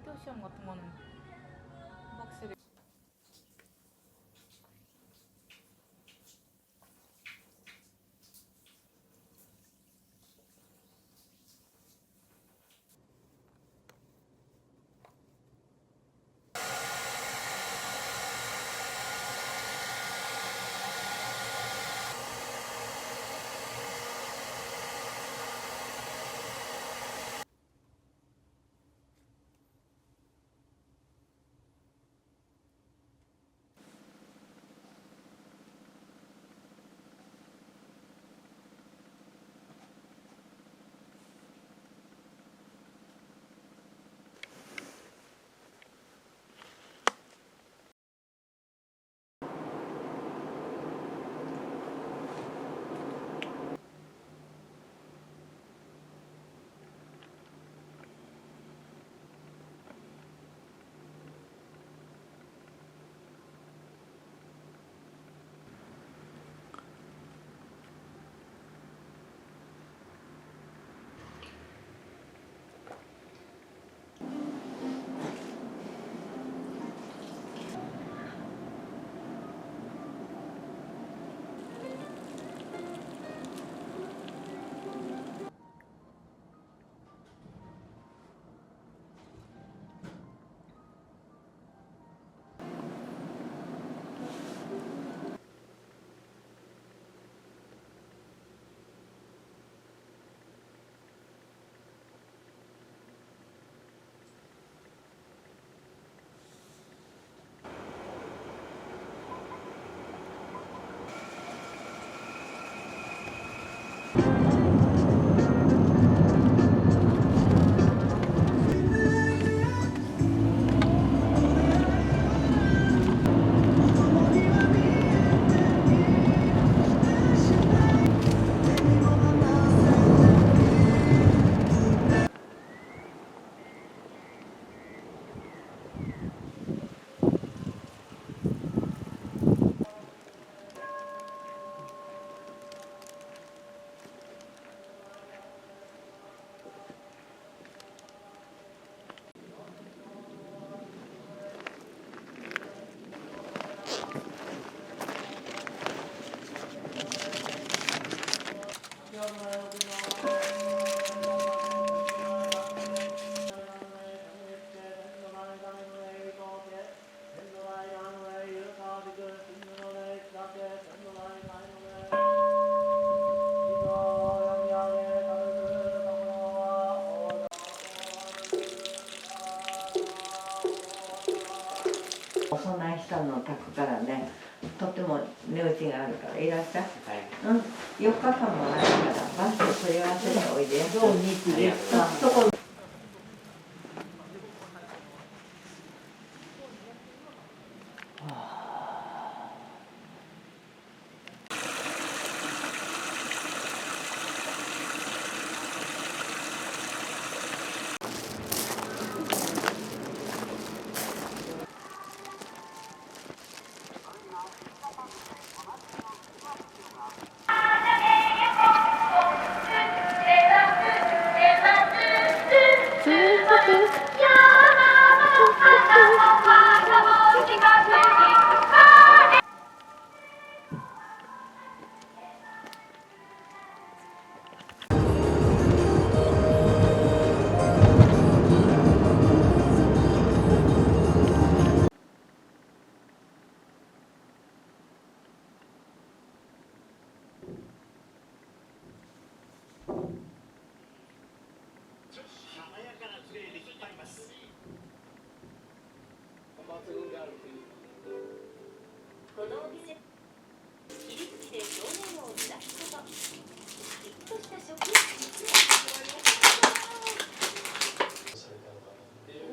학교 시험 같은 거는 확실히.お供えしたのを炊くからね、とても値打ちがあるからいらっしゃい。はい、うん、4日間もあるからバスで取り合わせておいで。土日ですか。そここのお店、切り口で表面をずらすこと、きっとした食欲についてされたのかなっていう、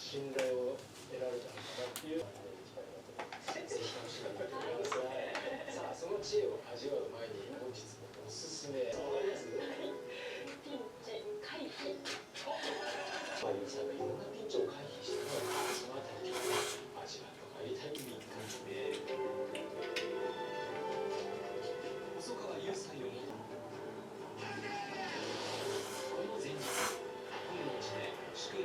信頼を得られたのかなっていうぜひ楽しみに見てください。さあ、その知恵を味わう前に本日のおすすめピンチ回避。まあ、ユーザーがいろんなピンチを回避してそのあたり今日は味わってまいりたい3日目。細川雄斎をもとこの前日本の地で祝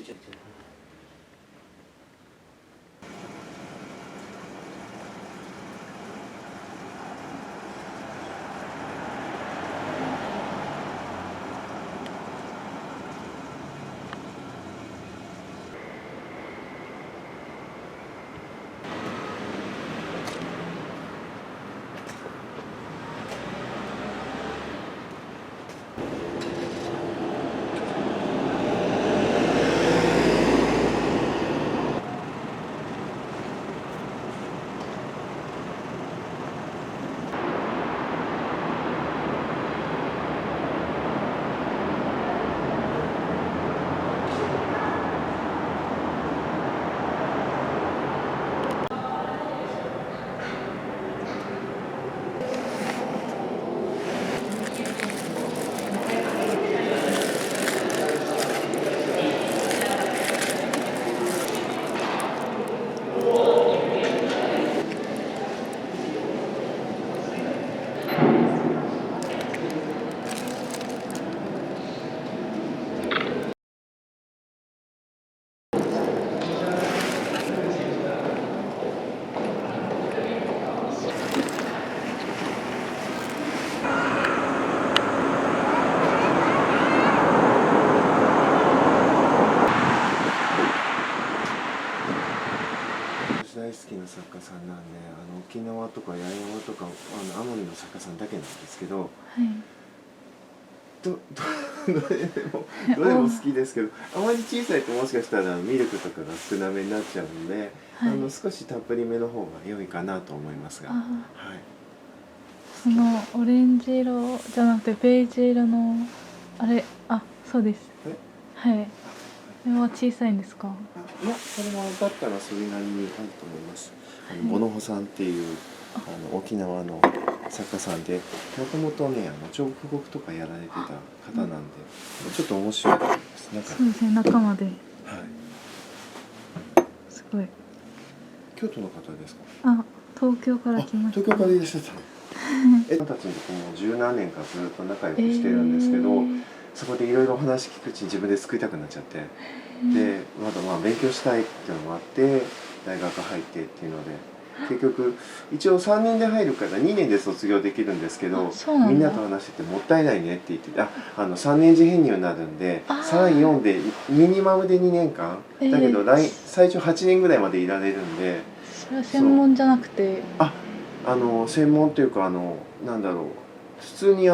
ちゃってる。大好きな作家さんなんで、沖縄とか八重山とか奄美の作家さんだけなんですけど、はいどれも好きですけど、あまり小さいともしかしたらミルクとかが少なめになっちゃうので、はい少したっぷりめの方が良いかなと思いますが、あはい、そのオレンジ色じゃなくてベージュ色のあれ、あ、そうです。はいこれは小さいんですか？いや、それはだったらそれなりにあると思います。ボノホさんっていう沖縄の作家さんで、もともとね彫刻とかやられてた方なんで、ちょっと面白いと思います。なんか、そうですね、中まではい、すごい。京都の方ですか？あ、東京から来ました。東京からいらっしゃったの。たちにもう十何年かずっと仲良くしてるんですけど、そこでいろいろお話聞くうちに自分で作りたくなっちゃって、でまだ勉強したいっていうのもあって大学入ってっていうので、結局一応3年で入るから2年で卒業できるんですけど、みんなと話しててもったいないねって言ってて、3年次編入になるんで3、4でミニマムで2年間だけど、最初8年ぐらいまでいられるんで。それは専門じゃなくて、専門というかなんだろう、普通に